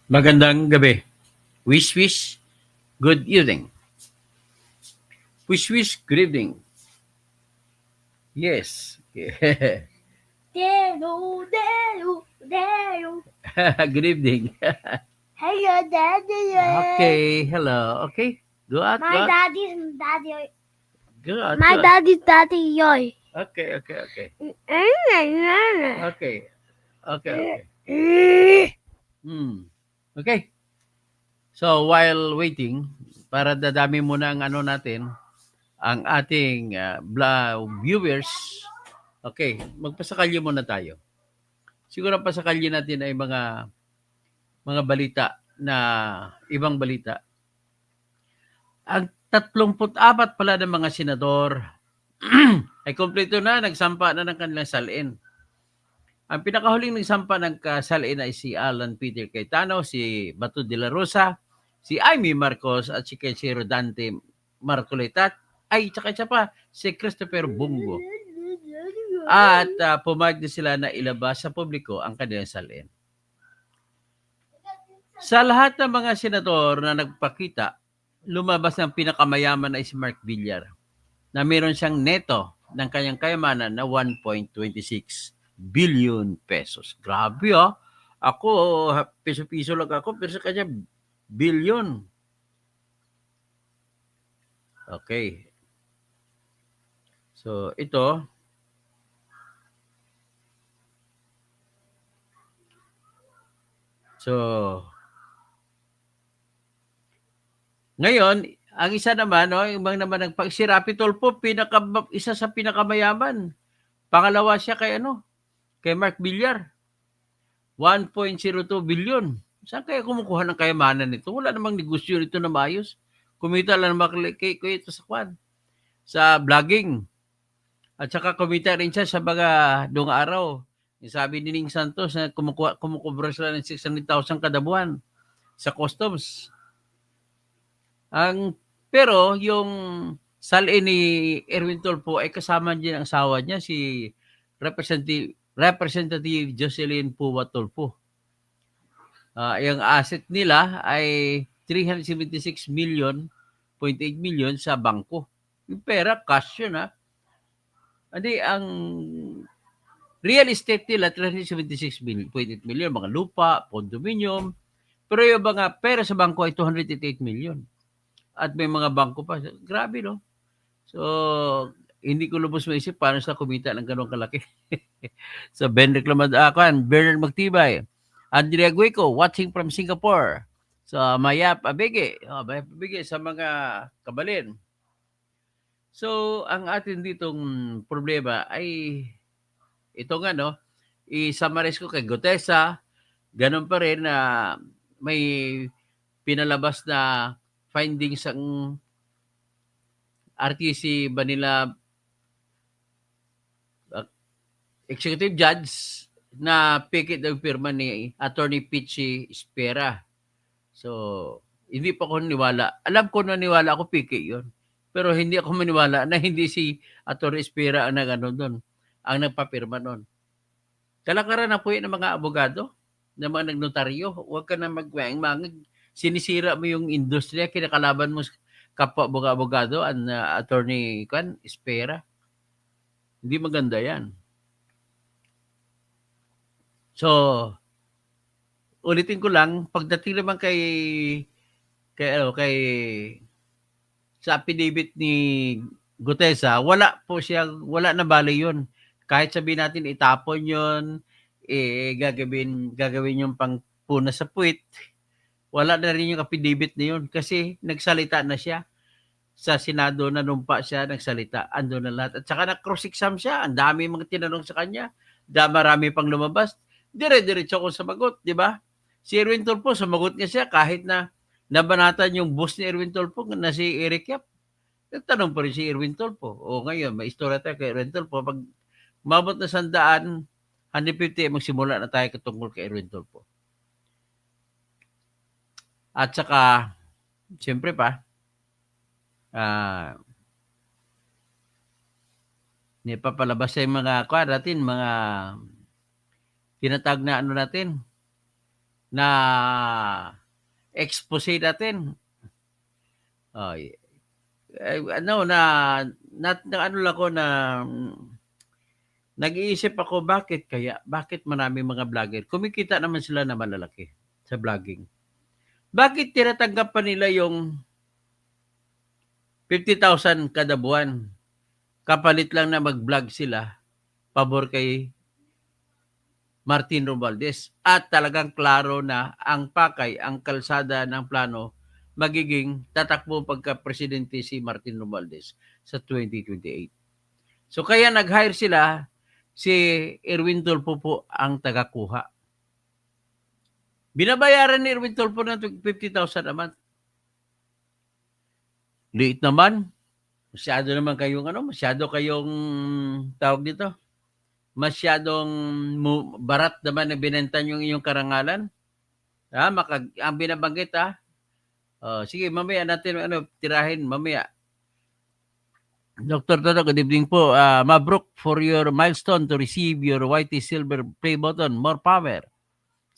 Magandang gabi. Wish, good evening. Wish, good evening. Yes. Delu. Good evening. Hello, Daddy. Okay, hello. Okay, go out, My go out. daddy's daddy. Go out, My go out. daddy's daddy. Yoy. Okay. Okay. Okay. So, while waiting, para dadami muna ang ano natin, ang ating viewers. Okay, magpasakalyo muna tayo. Siguro ang pasakalyo natin ay mga balita na ibang balita. Ang 34 pala ng mga senador ay kumpleto na, nagsampa na ng kanilang salin. Ang pinakahuling nagsampa ng salin ay si Alan Peter Cayetano, si Bato de la Rosa, si Amy Marcos at si Rodante Marcoleta ay tsaka isa pa si Christopher Bungo. At pumayag na sila na ilabas sa publiko ang kanilang salin. Sa lahat ng mga senador na nagpakita, lumabas ng pinakamayaman ay si Mark Villar na meron siyang neto ng kanyang kayamanan na 1.26 billion pesos. Grabe Ako, piso-piso lang ako, pero sa kanya, billion. Okay. So, ito. So, ngayon, ang isa naman, ibang naman si Rapi Tulfo, isa sa pinakamayaman. Pangalawa siya kay Mark Villar. 1.02 billion. Saan kaya kumukuha ng kayamanan nito? Wala namang negosyo nito na maayos. Kumita lang naman kay ito sa vlogging. At saka kumita rin siya sa mga doong araw. Sabi ni Ning Santos na kumukubra sila ng 600,000 kada buwan sa customs. Pero yung salin ni Erwin Tulfo ay kasama din ang asawa niya, si Representative Jocelyn Puwa Tulfo. Yung asset nila ay 376 million, 0.8 million sa bangko. Yung pera, cash yun Hindi, ang real estate nila, 376 million, 0.8 million, mga lupa, condominium. Pero yung mga pera sa bangko ay 288 million. At may mga bangko pa. Grabe, no? So, hindi ko lubos maisip paano sa kumita ng ganong kalaki. So, Bernard Magtibay, Andrea Guico, watching from Singapore. So, Mayap Abege sa mga kabalin. So, ang atin ditong problema ay ito i-summarize ko kay Gutesa, ganun pa rin na may pinalabas na findings ang RTC Manila Executive Judge na pikit ang firma ni Attorney Pichi Espera. So, hindi pa ako niwala. Alam ko na niwala ako piki yun. Pero hindi ako maniwala na hindi si Attorney Espera ang doon, ang nagpapirma noon. Kalakaran na po yun ng mga abogado, ng mga nagnotaryo. Huwag ka na sinisira mo yung industriya, kinakalaban mo kapwa abogado, ang Attorney Espera. Hindi maganda yan. So, ulitin ko lang, pagdating naman kay sa affidavit ni Gutesa, wala na bali yun. Kahit sabihin natin itapon yun, gagawin yung pangpuna sa puwit, wala na rin yung affidavit na yun kasi nagsalita na siya. Sa Senado, nanumpa siya, nagsalita, ando na lahat. At saka na-cross-exam siya, ang dami mga tinanong sa kanya, marami pang lumabas, dire-diretso akong sumagot, di ba? Si Erwin Tulfo, sumagot niya siya kahit na nabanatan yung boss ni Erwin Tulfo na si Eric Yap. Nagtanong pa rin si Erwin Tulfo. O ngayon, may istorya tayo kay Erwin Tulfo. Pag mabot na 100, 150, magsimula na tayo katungkol kay Erwin Tulfo. At saka, siyempre papalabas sa mga natin, mga tinatag na natin, na expose natin. Ano na ano lang ko na nag-iisip ako bakit marami mga vlogger kumikita naman sila na malalaki sa vlogging. Bakit tinatanggap pa nila yung 50,000 kada buwan? Kapalit lang na mag-vlog sila pabor kay Martin Romualdez. At talagang klaro na ang pakay, ang kalsada ng plano, magiging tatakbo pagka-presidente si Martin Romualdez sa 2028. So kaya nag-hire sila, si Erwin Tulfo po ang tagakuha. Binabayaran ni Erwin Tulfo ng 50,000 a month. Liit naman. Masyado kayong tawag dito. Masyadong barat naman na binenta yung iyong karangalan. Ang binabanggit sige, mamaya natin tirahin mamaya. Dr. Toto, good evening po. Mabruk for your milestone to receive your YT Silver Play button. More power.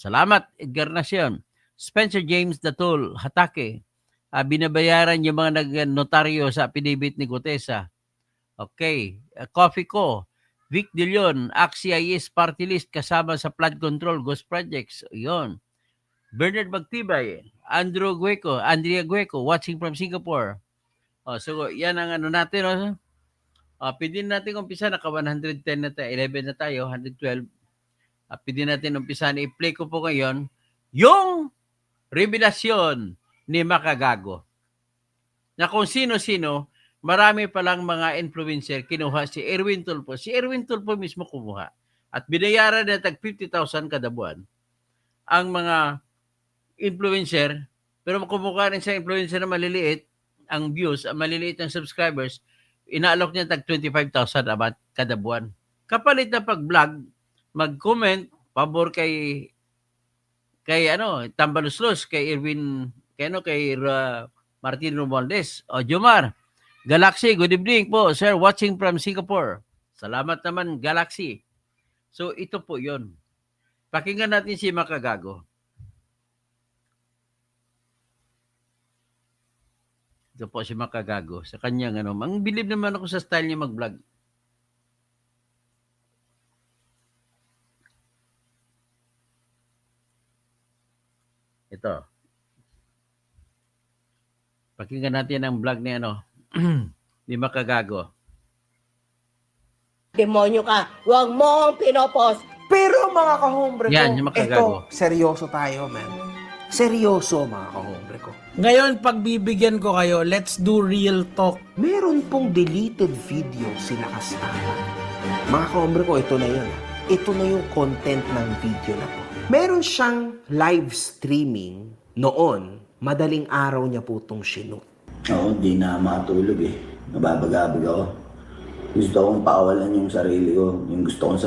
Salamat, Edgar Nacion. Spencer James Datul, Hatake. Binabayaran yung mga nag-notaryo sa affidavit ni Gutesa. Okay. Coffee ko. Vic De Leon, AXIS Party List kasama sa flood control, Ghost Projects. Yun. Bernard Magtibay, Andrea Gueco, watching from Singapore. So, yan ang ano natin. Pwede natin umpisa, naka 110 na tayo, 11 na tayo, 112. Pwede natin umpisa, i-play ko po ngayon yung revelasyon ni Makagago. Na kung sino-sino, marami palang mga influencer kinuha si Erwin Tulfo. Si Erwin Tulfo mismo kumuha. At binayaran na tag 50,000 kada buwan ang mga influencer, pero kumuha rin sa influencer na maliliit ang views, ang maliliit ang subscribers, inaalok niya tag 25,000 abat kada buwan. Kapalit na pag-vlog, mag-comment, pabor kay Tambaluslos, kay Erwin, kay Martin Romualdez. Jomar, Galaxy, good evening po, sir, watching from Singapore. Salamat naman, Galaxy. So, ito po yon. Pakinggan natin si Makagago. Ito po si Makagago. Sa kanyang ang bilib naman ako sa style niya mag-vlog. Ito. Pakinggan natin ang vlog ni ni Makagago. Demonyo ka. Huwag mo akong pinopost. Pero mga kahombre ko, Yan, yung Makagago. seryoso tayo, man. Seryoso, mga kahombre ko. Ngayon, pagbibigyan ko kayo, let's do real talk. Meron pong deleted video sila kasama. Mga kahombre ko, ito na yun. Ito na yung content ng video na to. Meron siyang live streaming noon. Madaling araw niya po itong sinut. Oo, di na matulog eh. Nababagabag ako. Gusto kong pakawalan yung sarili ko. Yung gusto kong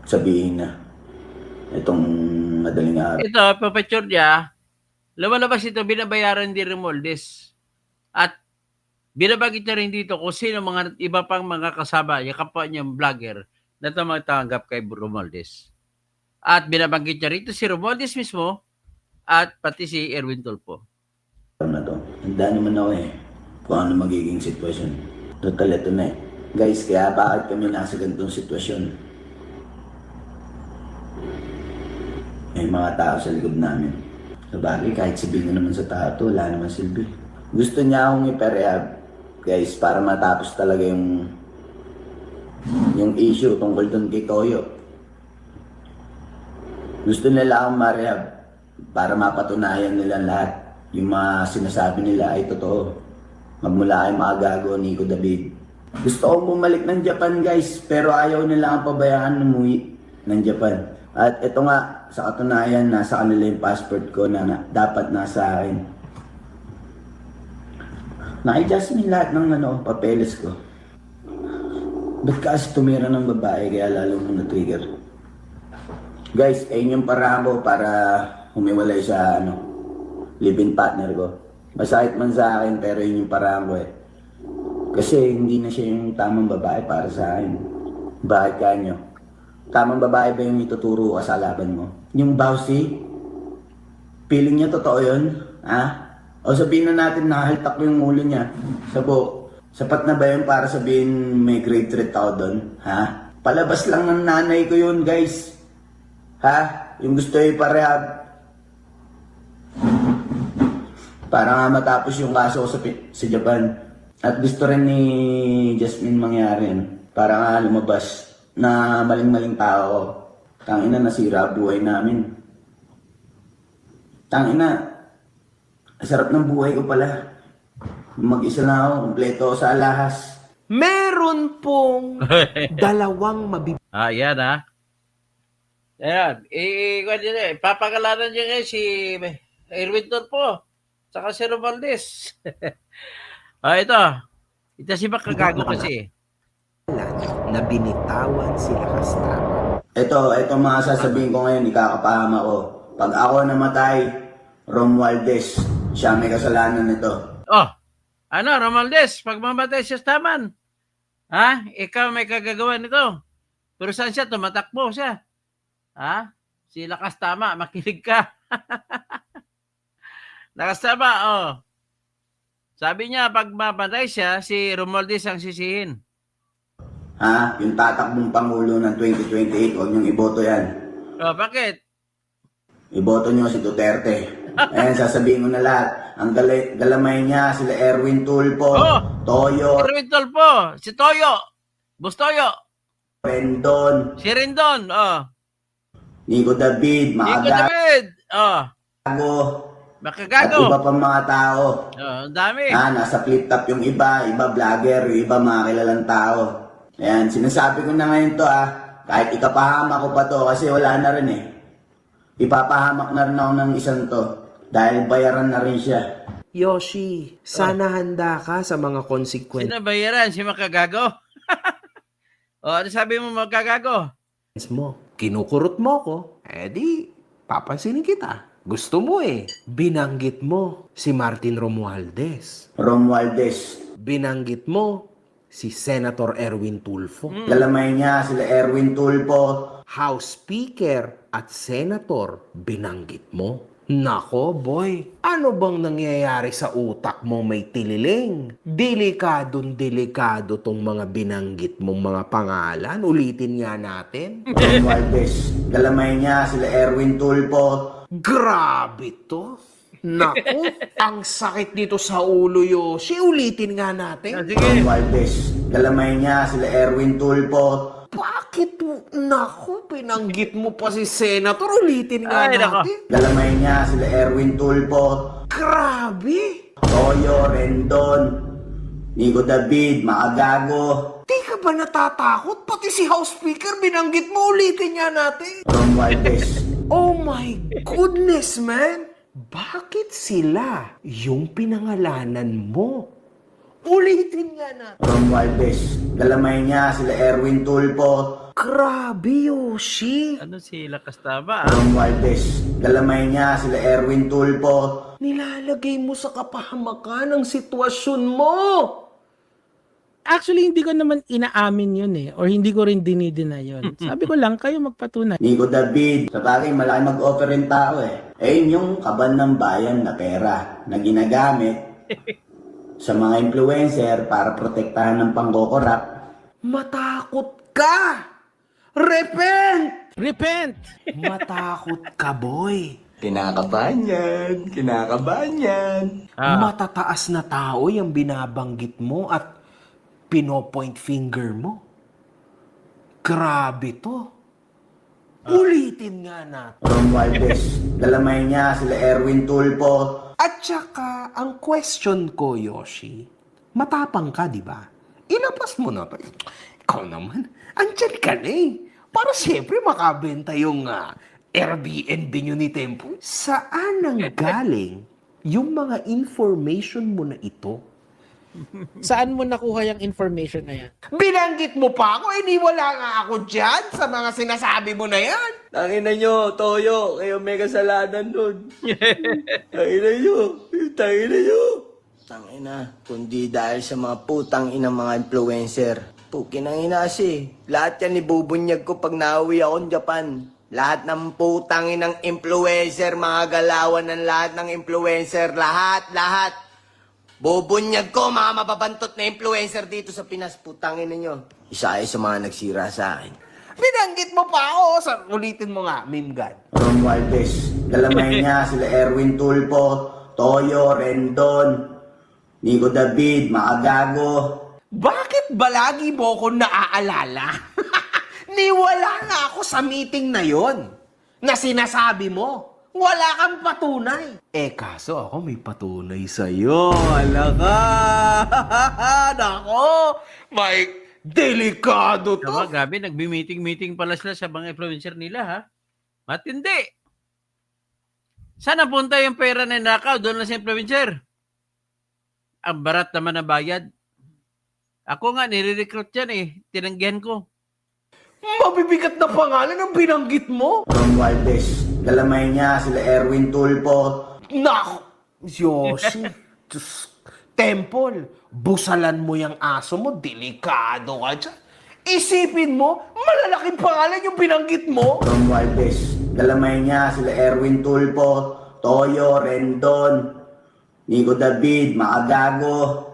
sabihin na itong madaling araw. Ito, papacture niya, lumalabas ito, binabayaran din Romualdez. At binabagit niya rin dito kung sino mga iba pang mga kasama, yung kapwa niyang vlogger na tumatanggap kay Romualdez. At binabanggit niya rito si Romualdez mismo at pati si Erwin Tulfo. Na to. Handa naman ako eh. Kung ano magiging sitwasyon. Total, ito na eh. Guys, kaya bakit kami nasa ganitong sitwasyon? May mga tao sa likod namin. Sabagay, kahit sabihin naman sa tao to, wala naman silbi. Gusto niya akong iparehab, guys, para matapos talaga yung issue tungkol dun kay Toyo. Gusto nila akong marehab para mapatunayan nila lahat. Yung mga sinasabi nila ay totoo. Magmula kay Makagago, Nico David. Gusto kong bumalik ng Japan, guys, pero ayaw nila ang pabayaan umuwi ng Japan. At ito nga, sa katunayan, nasa kanila yung passport ko na dapat nasa akin. Na-adjust lahat ng papeles ko. Ba't kasi tumira ng babae kaya lalo mong na-trigger? Guys, ayun yung paraan ko para humiwalay sa live-in partner ko. Masakit man sa akin pero yun yung paraan ko eh. Kasi hindi na siya yung tamang babae para sa akin. Bakit kanyo? Tamang babae ba yung ituturo ka sa laban mo? Yung bossy, Feeling niya totoo yun? Ha? O sabihin na natin nakahaltak ko yung ulo niya. Sabo, sapat na ba yun para sabihin may grade threat ako doon? Ha? Palabas lang ng nanay ko yun, guys. Ha? Yung gusto iparehab. Para nga matapos yung kaso ko sa Japan. At gusto rin ni Jasmine mangyari yun. Para nga lumabas na maling-maling tao. Tangina, nasira buhay namin. Tangina, sarap ng buhay ko pala. Mag-isa na ako, kompleto ako sa alahas. Meron pong dalawang Yan ha. Ayan. Papakalanan niya ngayon si Erwin Tulfo. Saka si Romualdez. Ito. Ito si Makagago kasi. na binitawan si Lakas Tama. Ito mga sasabihin ko ngayon, ikakapahama ko. Pag ako namatay, Romualdez, siya may kasalanan nito. Romualdez, pag mamatay siya sa taman, ha? Ikaw may kagagawa nito. Pero saan siya? Tumatakbo siya. Ha? Si Lakas Tama, makinig ka. Lakas Tama, Sabi niya, pag mamatay siya, si Romualdez ang sisihin. Ha? Yung tatakbong Pangulo ng 2028, huwag niyong iboto yan. Bakit? Iboto niyo si Duterte. Ayan, sasabihin ko na lahat. Ang galamay niya, sila Erwin Tulfo, Toyo, Erwin Tulfo, si Toyo, Bustoyo, Rendon, si Rendon, Nico David, Nico Makagago, David, at Makagago. iba pang mga tao. Ang dami. Nasa flip top yung iba vlogger, yung iba mga kilalang tao. Ayan, sinasabi ko na ngayon to kahit ikapahamak ko pa to kasi wala na rin eh. Ipapahamak na rin ako ng isang to dahil bayaran na rin siya. Yoshi, sana handa ka sa mga konsekwensya Sino bayaran? Si Makagago? Ano sabi mo Makagago? mo. Kinukurot mo ko, di, papansinin kita. Gusto mo Binanggit mo si Martin Romualdez. Romualdez. Binanggit mo si Senator Erwin Tulfo. Galamay niya, sila Erwin Tulfo. House Speaker at Senator, binanggit mo. Nako, boy, ano bang nangyayari sa utak mo may tililing? Delikado tong mga binanggit mong mga pangalan. Ulitin nga natin. Romualdez. Galamay niya, sila Erwin Tulfo. Grabe to. Nako, ang sakit dito sa ulo, Yoshi. Ulitin nga natin. Sige. Romualdez. Galamay niya, sila Erwin Tulfo. Bakit? Nako, pinanggit mo pa si Senator. Ulitin nga Ay, nako. natin. Galamay niya, sila Erwin Tulfo. Grabe. Toyo, Rendon, Nico David, Makagago. Di ka ba natatakot? Pati si House Speaker, binanggit mo. Ulitin nga natin. Romualdez. Oh my goodness, man! Bakit sila yung pinangalanan mo? Ulitin nga na. Romualdez. Galamay niya, sila Erwin Tulfo. Grabe, Yoshi. Ano si Lakas Tama? Romualdez. Galamay niya, sila Erwin Tulfo. Nilalagay mo sa kapahamakan ang sitwasyon mo. Actually, hindi ko naman inaamin yun or hindi ko rin dinidena yun. Sabi ko lang, kayo magpatunay. Nico David. Sa bagay, malaki mag-offer rin tao yun yung kaban ng bayan na pera na ginagamit sa mga influencer para protektahan ng pangkokorap. Matakot ka! Repent! Repent! Matakot ka, boy. Kinakabahan yan. Matataas na tao yung binabanggit mo at pinopoint finger mo. Grabe to. Ulitin nga natin. Romualdez. Galamay niya, sila Erwin Tulfo. At saka, ang question ko, Yoshi, matapang ka, di ba? Ilabas mo na to. Ikaw naman, andyan ka na Para siyempre makabenta yung Airbnb nyo ni Tempo. Saan nang galing yung mga information mo na ito? Saan mo nakuha yung information na yan? Binanggit mo pa ako, hindi wala nga ako dyan sa mga sinasabi mo na yan. Tangina nyo, Toyo, kayo may kasalanan nun. Tangina nyo. Tangina, kundi dahil sa mga putang inang mga influencer. Pukin ang ina kasi. Lahat yan ibubunyag ko pag nauwi ako ng Japan. Lahat ng putangin ng influencer, mga galawan ng lahat ng influencer, lahat. Bubunyag ko, mga mababantot na influencer dito sa Pinas, putangin ninyo. Isa ay sa mga nagsira sa akin. Binanggit mo pa ako. Ulitin mo nga, Meme God. Ron Valdez, galamay niya sila Erwin Tulfo, Toyo, Rendon, Nico David, Makagago. Bakit ba lagi mo ko naaalala? Niwala nga ako sa meeting na yon na sinasabi mo. Wala kang patunay. Kaso ako may patunay sa'yo. Alaga! Nako! May delikado to. Tama, grabe, nagbi-meeting pala sila sa mga influencer nila, ha? Matindi. Saan napunta yung pera na nakaw? Doon lang sa influencer. Ang barat naman na bayad. Ako nga, nire-recruit yan eh. Tinanggihan ko. Mabibigat na pangalan ang binanggit mo. Ron Valdez, galamay niya sila Erwin Tulfo, Nako! Yoshi! Diyos, Temple, busalan mo yung aso mo, delikado ka dyan. Isipin mo, malalaking pangalan yung binanggit mo. Ron Valdez, galamay niya sila Erwin Tulfo, Toyo, Rendon, Nico David, Makagago,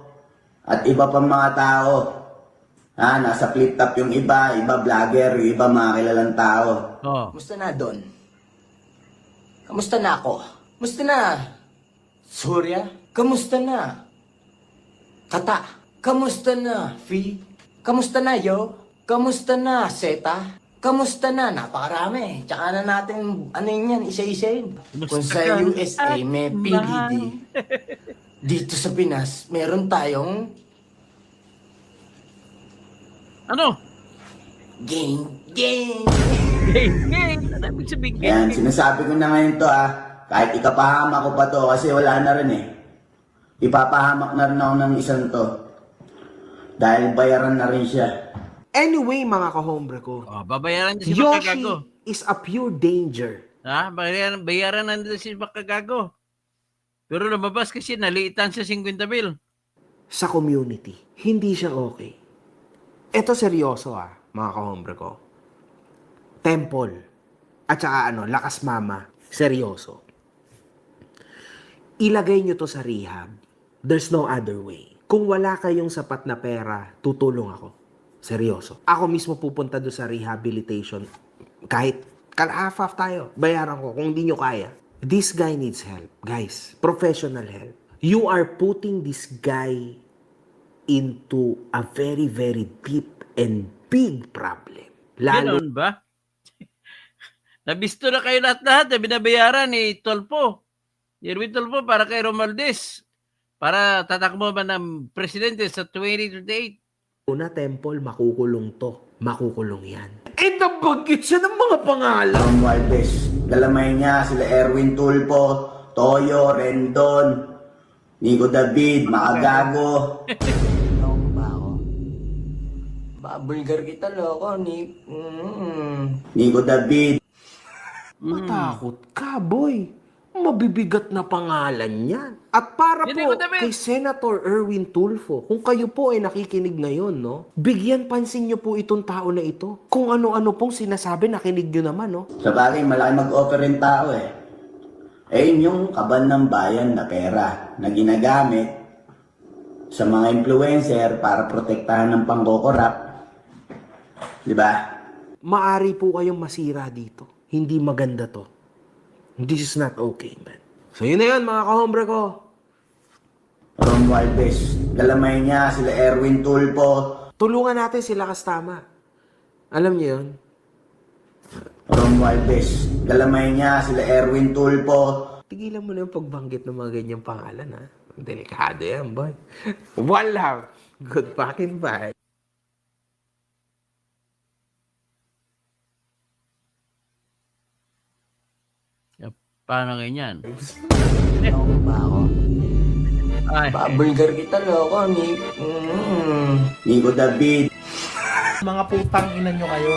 at iba pang mga tao. Nasa flip top yung iba vlogger, yung iba mga kilalang tao. Oh. Kamusta na, Don? Kamusta na ako? Kamusta na? Surya? Kamusta na? Kata? Kamusta na, Fi? Kamusta na, Yo? Kamusta na, Seta? Kamusta na? Napakarami. Tsaka na natin, ano yun yan, isa-isa yun. Kung sa USA may PDD, dito sa Pinas, meron tayong Ano? gang. Game. Ano ibig sabihin? Ayan, sinasabi ko na ngayon to kahit ikapahamak ko pa to kasi wala na rin eh. Ipapahamak na rin ako ng isang to. Dahil bayaran na rin siya. Anyway, mga kahombre ko, Oh, babayaran niya si Yoshi Bakagago. is a pure danger. Ha? Bayaran na nila si Bakagago. Pero lumabas kasi naliitan sa 50,000. Sa community. Hindi siya okay. Ito seryoso mga kahombre ko. Temple. At saka Lakas Mama. Seryoso. Ilagay nyo to sa rehab. There's no other way. Kung wala kayong sapat na pera, tutulong ako. Seryoso. Ako mismo pupunta do sa rehabilitation. Kahit kalahaf tayo, bayaran ko kung hindi nyo kaya. This guy needs help. Guys, professional help. You are putting this guy into a very, very deep and big problem. Lalo Ganon ba? Nabisto na kayo lahat-lahat na binabayaran ni Tolpo. Ni Erwin Tolpo para kay Romualdez. Para tatakbo ba ng presidente sa 2028. na Temple, makukulong to. Makukulong yan. Nabanggit siya ng mga pangalan. Ron Valdez, galamay niya sila Erwin Tulfo, Toyo, Rendon, Nico David, Makagago. Loko ba ako? Babulgar kita, loko. Nico David. Matakot ka, boy. Mabibigat na pangalan yan. At para Hindi po ko sabihin. kay Senator Erwin Tulfo, kung kayo po ay nakikinig ngayon, no? Bigyan pansin nyo po itong tao na ito. Kung ano-ano pong sinasabi, nakinig nyo naman, no? Sa bagay, malaki mag-offer rin tao eh. Yun yung kaban ng bayan na pera na ginagamit sa mga influencer para protektahan ng pangkokorap. Di ba? Maari po kayong masira dito. Hindi maganda to. This is not okay, man. So yun na yun, mga kahombre ko. Ron Valdez, galamay niya sila Erwin Tulfo, Tulungan natin sila Kastama. Alam niyo yun? Ron Valdez, galamay niya sila Erwin Tulfo, Tigilan mo na yung pagbanggit ng mga ganyang pangalan, ha? Delikado yan, boy. Wala. Good fucking bye. Paano ganyan? Loko ba ako? Ay, Babulgar kita, loko. Nico David. Mga putang ina nyo kayo.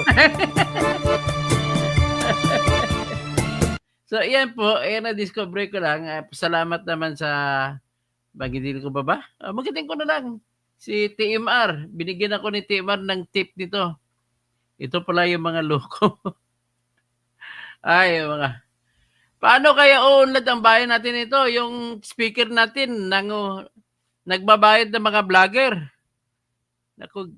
so, yan po. Ayan na-discover ko lang. Salamat naman sa... Magitin ko ba? Magitin ko na lang. Si TMR. Binigyan ako ni TMR ng tip nito. Ito pala yung mga loko. Ay, mga. Paano kaya uunlad ang bayan natin ito? Yung speaker natin, nagbabayad ng mga vlogger. Naku,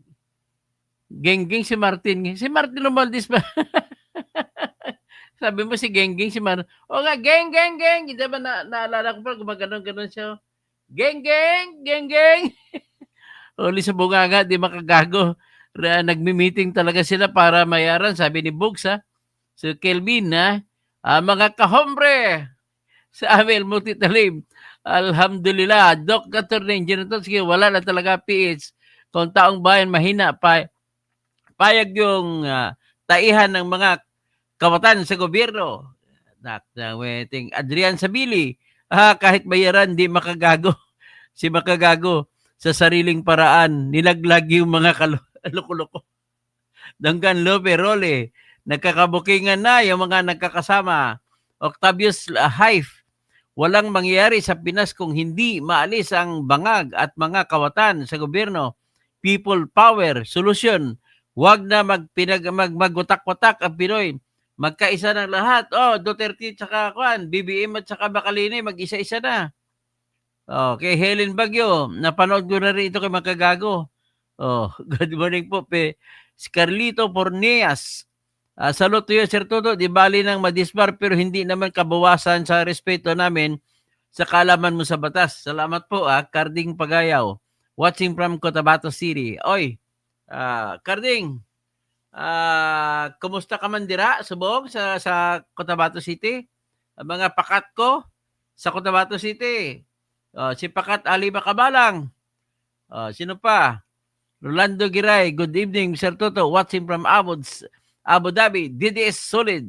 gengging si Martin. Si Martin Romualdez ba? Sabi mo si gengging si Martin. O nga, geng. Hindi ba naalala ko pa, gumaganon-ganon siya. Geng. Uli sa bunganga, di makagago. Nagmi-meeting talaga sila para mayaran, sabi ni Bugs, ha? So, Kelvin, ha? Mga kahombre sa Amel Multitalim. Alhamdulillah. Doc Attorney Engineer to, sige, wala na talaga PH. Kung taong bayan mahina, payag yung taihan ng mga kawatan sa gobyerno. Waiting. Adrian Sabili, kahit bayaran, di makagago. Si makagago sa sariling paraan, nilaglag yung mga loko-loko. Danggan Lope Role, nagkakabukingan na yung mga nagkakasama. Octavius Haif, walang mangyayari sa Pinas kung hindi maalis ang bangag at mga kawatan sa gobyerno. People power, solusyon. Huwag na magutak-watak ang Pinoy. Magkaisa ng lahat. Duterte at saka BBM at saka Bacalini, mag-isa-isa na. Kay Helen Bagyo, napanood ko na rin ito kay Makagago. Good morning po, si Carlito Porneas. Salute to you, Sir Toto. Di bali nang madisbar pero hindi naman kabawasan sa respeto namin sa kaalaman mo sa batas. Salamat po, Carding Pagayaw. Watching from Cotabato City. Oy, Carding, kumusta ka man dira, subong, sa Cotabato City? Ang mga pakat ko sa Cotabato City. Si Pakat Ali Bakabalang. Sino pa? Rolando Giray. Good evening, Sir Toto. Watching from Abu Dhabi. DDS Solid.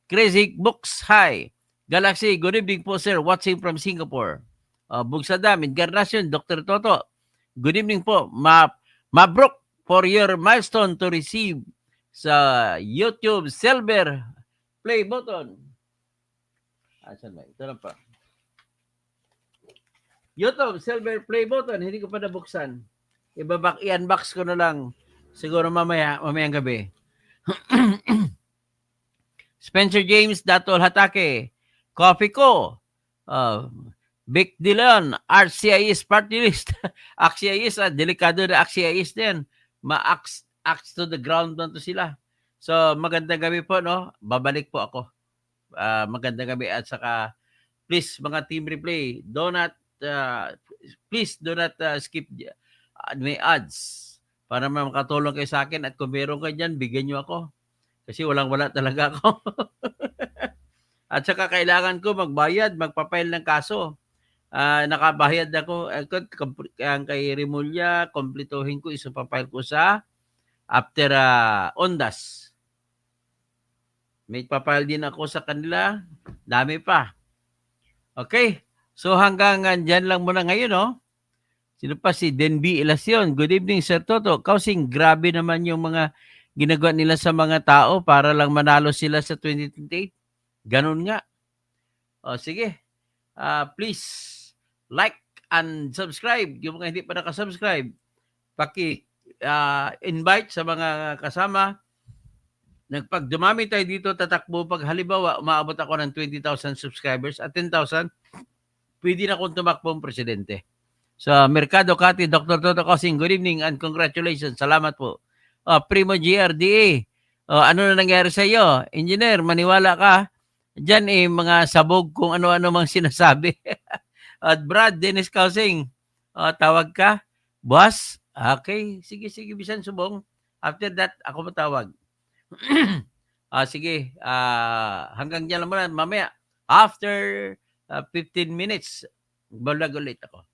Crazy Books High. Galaxy. Good evening po, sir. Watching from Singapore. Bugsadam. Encarnacion. Dr. Toto. Good evening po. Mabruk for your milestone to receive sa YouTube Silver Play button. Asan ba? Ito lang pa. YouTube Silver Play button. Hindi ko pa nabuksan. I-unbox ko na lang. Siguro mamayang gabi. Spencer James, Datol Hatake. Coffee ko. Vic Dillon, RCIS party list. RCIS, delikado na RCIS din. Ma-axe to the ground na to sila. So, magandang gabi po, no? Babalik po ako. Magandang gabi at saka please, mga team replay, please do not skip may ads para makatulong kayo sa akin at kung meron kayo dyan, bigyan nyo ako. Kasi walang-wala talaga ako. At saka kailangan ko magbayad, magpapail ng kaso. Nakabayad ako. Kay Rimulya, kompletohin ko, isapapile ko sa after Ondas. May papile din ako sa kanila. Dami pa. Okay. So hanggang dyan lang muna ngayon, no? Sino pa? Si Denby Ilacion. Good evening, Sir Toto. Kausing, grabe naman yung mga ginagawa nila sa mga tao para lang manalo sila sa 2028. Ganun nga. Sige. Please, like and subscribe. Yung mga hindi pa nakasubscribe, invite sa mga kasama. Pag dumami tayo dito, tatakbo. Pag halimbawa, umaabot ako ng 20,000 subscribers at 10,000, pwede na akong tumakbong presidente. So, Mercado Kati, Dr. Toto Kosing, good evening and congratulations. Salamat po. Primo GRDA, ano na nangyari sa iyo? Engineer, maniwala ka? Diyan mga sabog kung ano-ano mang sinasabi. At Brad, Dennis Kausing, tawag ka? Boss? Okay, sige, bisan subong. After that, ako matawag. Sige, hanggang dyan lang muna. Mamaya, after 15 minutes, balag ulit ako.